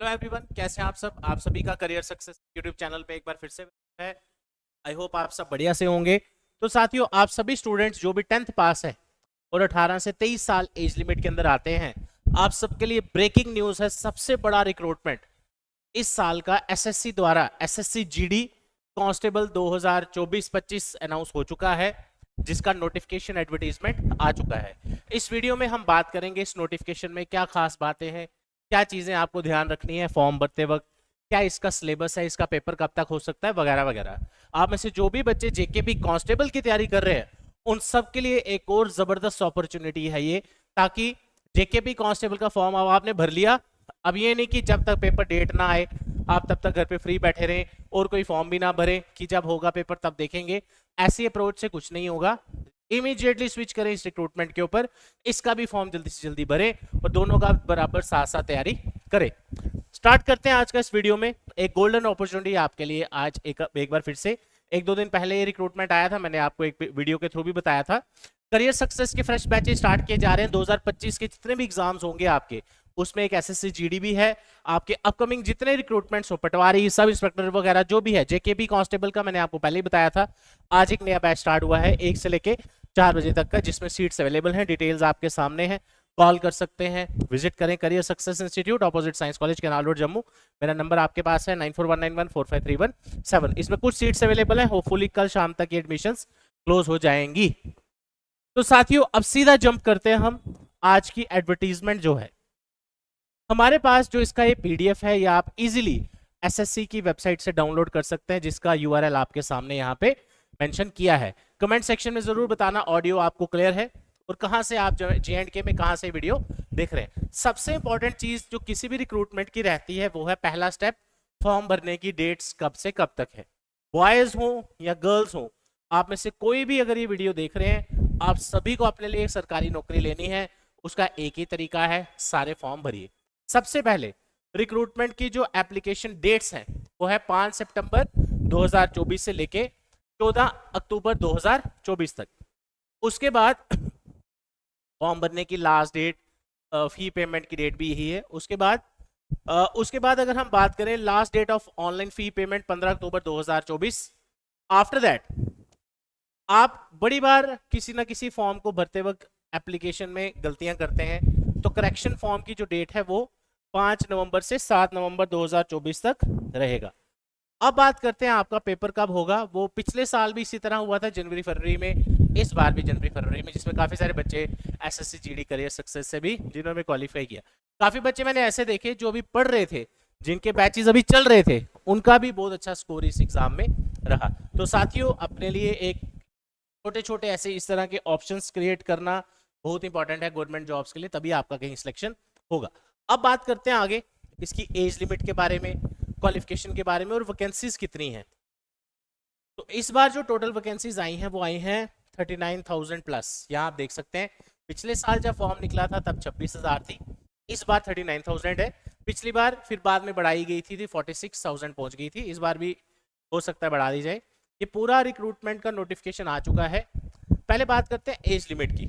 Hello everyone, कैसे हैं आप सब। आप सभी का करियर सक्सेस यूट्यूब चैनल पे एक बार फिर से है। आई होप आप सब बढ़िया से होंगे। तो साथियों, आप सभी स्टूडेंट्स जो भी 10th पास है और 18 से 23 साल एज लिमिट के अंदर आते हैं, आप सबके लिए ब्रेकिंग न्यूज है। सबसे बड़ा रिक्रूटमेंट इस साल का एसएससी द्वारा एसएससी जीडी कांस्टेबल 2024-25 अनाउंस हो चुका है, जिसका नोटिफिकेशन एडवर्टीजमेंट आ चुका है। इस वीडियो में हम बात करेंगे इस नोटिफिकेशन में क्या खास बातें हैं, क्या चीजें आपको ध्यान रखनी है फॉर्म भरते वक्त, क्या इसका सिलेबस है, इसका पेपर कब तक हो सकता है, वगैरह वगैरह। आप में से जो भी बच्चे जेकेबी कांस्टेबल की तैयारी कर रहे हैं, उन सब के लिए एक और जबरदस्त अपॉर्चुनिटी है ये, ताकि जेकेबी कांस्टेबल का फॉर्म अब आपने भर लिया, अब ये नहीं कि जब तक पेपर डेट ना आए आप तब तक घर पे फ्री बैठे रहें और कोई फॉर्म भी ना भरें कि जब होगा पेपर तब देखेंगे। ऐसी अप्रोच से कुछ नहीं होगा। इमीडिएटली स्विच करें इस रिक्रूटमेंट के ऊपर, इसका भी फॉर्म जल्दी से जल्दी भरें और दोनों का बराबर साथ साथ तैयारी करें। स्टार्ट करते हैं आज का इस वीडियो में। एक गोल्डन अपॉर्चुनिटी आपके लिए आज एक बार फिर से, एक दो दिन पहले ये रिक्रूटमेंट आया था, मैंने आपको एक वीडियो के थ्रू भी बताया था। करियर सक्सेस के फ्रेश बैचेस स्टार्ट किए जा रहे हैं। 2025 के जितने भी एग्जाम्स होंगे आपके, उसमें एक एसएससी जीडी भी है। आपके अपकमिंग जितने रिक्रूटमेंट्स हो, पटवारी, सब इंस्पेक्टर वगैरह जो भी है, जेकेबी कांस्टेबल का मैंने आपको पहले ही बताया था। आज एक नया बैच स्टार्ट हुआ है 1 से लेके 4 बजे तक का, जिसमें सीट्स अवेलेबल हैं। डिटेल्स आपके सामने हैं, कॉल कर सकते हैं, विजिट करें career success institute, opposite science college, canal road, Jammu. मेरा नंबर आपके पास है 9419145317। इसमें कुछ सीट्स अवेलेबल हैं। होपफुली कल शाम तक ये एडमिशंस क्लोज हो जाएंगी। तो साथियों, अब सीधा जंप करते हैं हम आज की एडवर्टीजमेंट जो है हमारे पास। जो इसका ये पीडीएफ है, या आप इजीली एसएससी की वेबसाइट से डाउनलोड कर सकते हैं, जिसका यूआरएल आपके सामने यहाँ पे मेंशन किया है। कमेंट सेक्शन में जरूर बताना ऑडियो आपको क्लियर है और कहां से आप J&K में कहां से वीडियो देख रहे हैं। सबसे इंपॉर्टेंट चीज जो किसी भी रिक्रूटमेंट की रहती है, वो है पहला स्टेप, फॉर्म भरने की डेट्स कब से कब तक है। बॉयज हो या गर्ल्स हो, आप में से कोई भी अगर ये वीडियो देख रहे हैं, आप सभी को अपने लिए सरकारी नौकरी लेनी है। उसका एक ही तरीका है, सारे फॉर्म भरिए। सबसे पहले रिक्रूटमेंट की जो एप्लीकेशन डेट्स हैं, वो है 5 सितंबर 2024 से लेके 14 अक्टूबर 2024 तक। उसके बाद फॉर्म भरने की लास्ट डेट, फी पेमेंट की डेट भी यही है। उसके बाद अगर हम बात करें, last date of online fee payment 15 अक्टूबर 2024। आफ्टर दैट आप बड़ी बार किसी ना किसी फॉर्म को भरते वक्त एप्लीकेशन में गलतियां करते हैं, तो करेक्शन फॉर्म की जो डेट है वो 5 नवंबर से 7 नवंबर 2024 तक रहेगा। अब बात करते हैं आपका पेपर कब होगा। वो पिछले साल भी इसी तरह हुआ था, जनवरी फरवरी में, इस बार भी जनवरी फरवरी में, जिसमें काफी सारे बच्चे एसएससी जीडी करियर सक्सेस से भी जिन्होंने क्वालिफाई किया। काफी बच्चे मैंने ऐसे देखे जो अभी पढ़ रहे थे, जिनके बैचेस अभी चल रहे थे, उनका भी बहुत अच्छा स्कोर इस एग्जाम में रहा। तो साथियों, अपने लिए एक छोटे छोटे ऐसे इस तरह के ऑप्शंस क्रिएट करना बहुत इंपॉर्टेंट है गवर्नमेंट जॉब्स के लिए, तभी आपका कहीं सिलेक्शन होगा। अब बात करते हैं आगे इसकी एज लिमिट के बारे में, क्वालिफिकेशन के बारे में और वैकेंसीज कितनी हैं। तो इस बार जो टोटल वैकेंसीज आई हैं, वो आई हैं 39,000 प्लस। यहाँ आप देख सकते हैं, पिछले साल जब फॉर्म निकला था तब 26,000 थी, इस बार 39,000 है। पिछली बार फिर बाद में बढ़ाई गई थी 46,000 पहुंच गई थी, इस बार भी हो सकता है बढ़ा दी जाए। ये पूरा रिक्रूटमेंट का नोटिफिकेशन आ चुका है। पहले बात करते हैं एज लिमिट की।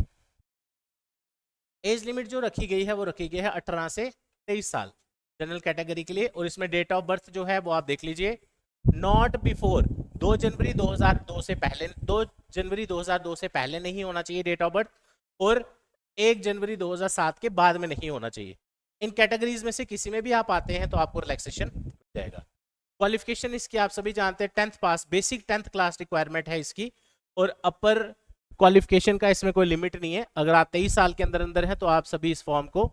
एज लिमिट जो रखी गई है, वो रखी गई है 18 से 23 साल जनरल कैटेगरी के लिए। और इसमें डेट ऑफ बर्थ जो है वो आप देख लीजिए, नॉट बिफोर 2 जनवरी 2002 से पहले, 2 जनवरी 2002 से पहले नहीं होना चाहिए डेट ऑफ बर्थ, और 1 जनवरी 2007 के बाद में नहीं होना चाहिए। इन कैटेगरीज में से किसी में भी आप आते हैं तो आपको रिलैक्सेशन मिल जाएगा। क्वालिफिकेशन इसकी आप सभी जानते हैं, 10th पास, बेसिक 10th क्लास रिक्वायरमेंट है इसकी, और अपर क्वालिफिकेशन का इसमें कोई लिमिट नहीं है। अगर आप 23 साल के अंदर अंदर हैं तो आप सभी इस फॉर्म को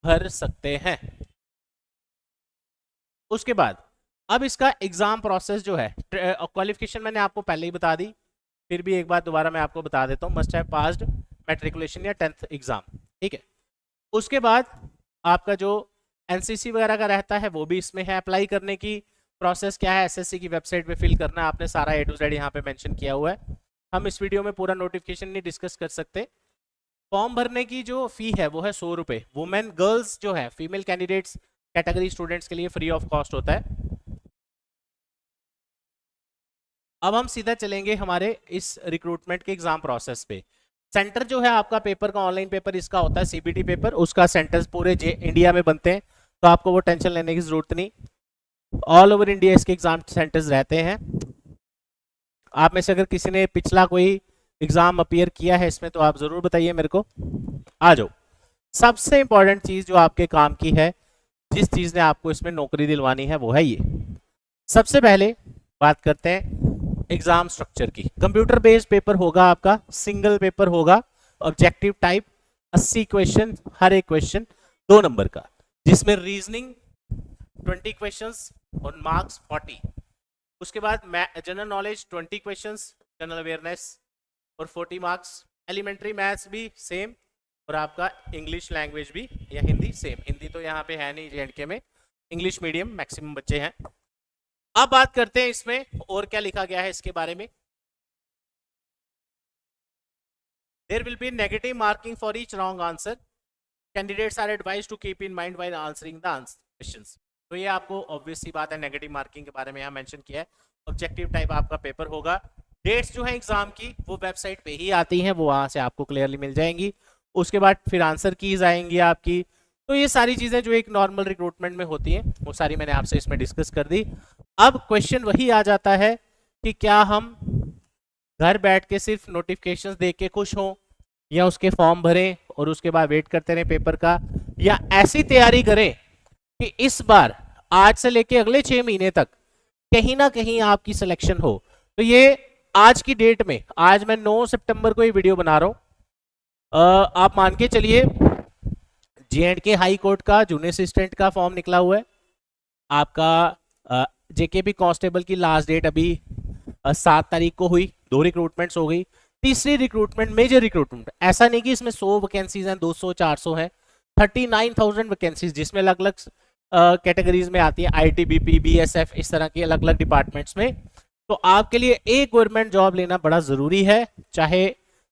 भर सकते हैं। उसके बाद अब इसका एग्जाम प्रोसेस जो है, क्वालिफिकेशन मैंने आपको पहले ही बता दी, फिर भी एक बार दोबारा मैं आपको बता देता हूँ, मस्ट हैव पास्ड मैट्रिकुलेशन या 10th एग्जाम, ठीक है। उसके बाद आपका जो एनसीसी वगैरह का रहता है वो भी इसमें है। अप्लाई करने की प्रोसेस क्या है, एसएससी की वेबसाइट पे फिल करना है आपने, सारा A to Z यहाँ पे मेंशन किया हुआ है। हम इस वीडियो में पूरा नोटिफिकेशन नहीं डिस्कस कर सकते। फॉर्म भरने की जो फी है वो है 100 रुपए। वुमेन गर्ल्स जो है, फीमेल कैंडिडेट्स कैटेगरी स्टूडेंट्स के लिए फ्री ऑफ कॉस्ट होता है। अब हम सीधा चलेंगे हमारे इस रिक्रूटमेंट के एग्जाम प्रोसेस पे। सेंटर जो है आपका पेपर का, ऑनलाइन पेपर इसका होता है सीबीटी पेपर, उसका सेंटर्स पूरे इंडिया में बनते हैं। तो आपको वो टेंशन लेने की जरूरत नहीं। ऑल ओवर इंडिया इसके एग्जाम सेंटर्स रहते हैं। आप में से अगर किसी ने पिछला कोई एग्जाम अपीयर किया है इसमें तो आप जरूर बताइए मेरे को। आ जाओ, सबसे इंपॉर्टेंट चीज जो आपके काम की है, जिस चीज ने आपको इसमें नौकरी दिलवानी है, वो है ये। सबसे पहले बात करते हैं एग्जाम स्ट्रक्चर की। कंप्यूटर बेस्ड पेपर होगा आपका, सिंगल पेपर होगा, ऑब्जेक्टिव टाइप, 80 क्वेश्चन, हर एक क्वेश्चन 2 नंबर का, जिसमें रीजनिंग 20 क्वेश्चंस और मार्क्स 40। उसके बाद general knowledge 20 questions, general awareness और 40 मार्क्स। एलिमेंट्री मैथ्स भी सेम, और आपका इंग्लिश लैंग्वेज भी या हिंदी सेम। हिंदी तो यहाँ पे है नहीं J&K में, इंग्लिश मीडियम मैक्सिमम बच्चे हैं। अब बात करते हैं इसमें और क्या लिखा गया है इसके बारे में। There will be negative marking for each wrong answer. Candidates are advised to keep in mind while answering the questions. तो ये आपको ऑब्वियस सी बात है, नेगेटिव मार्किंग के बारे में यहाँ मेंशन किया है। ऑब्जेक्टिव टाइप आपका पेपर होगा। डेट्स जो है एग्जाम की वो वेबसाइट पे ही आती हैं, वो वहां से आपको क्लियरली मिल जाएंगी। उसके बाद फिर आंसर कीज आएंगी आपकी। तो ये सारी चीजें जो एक नॉर्मल रिक्रूटमेंट में होती हैं वो सारी मैंने आपसे इसमें डिस्कस कर दी। अब क्वेश्चन वही आ जाता है कि क्या हम घर बैठ के सिर्फ नोटिफिकेशंस देख के खुश हों, या उसके फॉर्म भरें और उसके बाद वेट करते रहें पेपर का, या ऐसी तैयारी करें कि इस बार आज से लेके अगले 6 महीने तक कहीं ना कहीं आपकी सिलेक्शन हो। तो ये आज की डेट में, आज मैं 9 सितंबर को ये वीडियो बना रहा हूं, आप मान के चलिए J&K हाई कोर्ट का जूनियर असिस्टेंट का फॉर्म निकला हुआ है आपका। JKP कांस्टेबल की लास्ट डेट अभी 7 तारीख को हुई, 2 रिक्रूटमेंट्स हो गई। तीसरी रिक्रूटमेंट, मेजर रिक्रूटमेंट, ऐसा नहीं कि इसमें 100 वैकेंसीज हैं, 200 400 हैं, 39,000 वैकेंसीज, जिसमें अलग अलग कैटेगरीज में आती है, ITBP, BSF, इस तरह के अलग अलग डिपार्टमेंट्स में। तो आपके लिए एक गवर्नमेंट जॉब लेना बड़ा जरूरी है, चाहे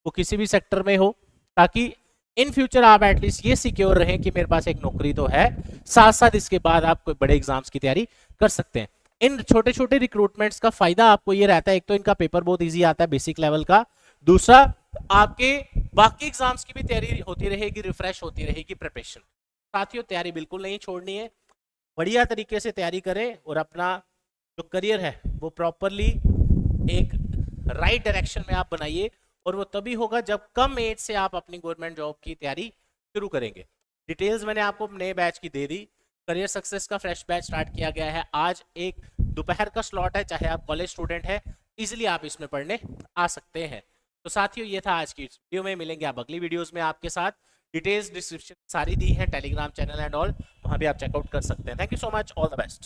वो किसी भी सेक्टर में हो, ताकि इन फ्यूचर आप एटलीस्ट ये सिक्योर रहें कि मेरे पास एक नौकरी तो है, साथ साथ इसके बाद आप कोई बड़े एग्जाम्स की तैयारी कर सकते हैं। इन छोटे छोटे रिक्रूटमेंट्स का फायदा आपको ये रहता है, एक तो इनका पेपर बहुत इजी आता है बेसिक लेवल का, दूसरा आपके बाकी एग्जाम्स की भी तैयारी होती रहेगी, रिफ्रेश होती रहेगी प्रिपरेशन। साथियों, तैयारी बिल्कुल नहीं छोड़नी है, बढ़िया तरीके से तैयारी करें और अपना जो करियर है वो प्रॉपरली एक राइट डायरेक्शन में आप बनाइए। और वो तभी होगा जब कम एज से आप अपनी गवर्नमेंट जॉब की तैयारी शुरू करेंगे। डिटेल्स मैंने आपको नए बैच की दे दी। करियर सक्सेस का फ्रेश बैच स्टार्ट किया गया है। आज एक दोपहर का स्लॉट है, चाहे आप कॉलेज स्टूडेंट है, इजिली आप इसमें पढ़ने आ सकते हैं। तो साथियों, ये था आज की वीडियो में। मिलेंगे आप अगली वीडियोस में आपके साथ। डिटेल्स डिस्क्रिप्शन सारी दी है, टेलीग्राम चैनल एंड ऑल, वहां भी आप चेकआउट कर सकते हैं। Thank you so much, all the best.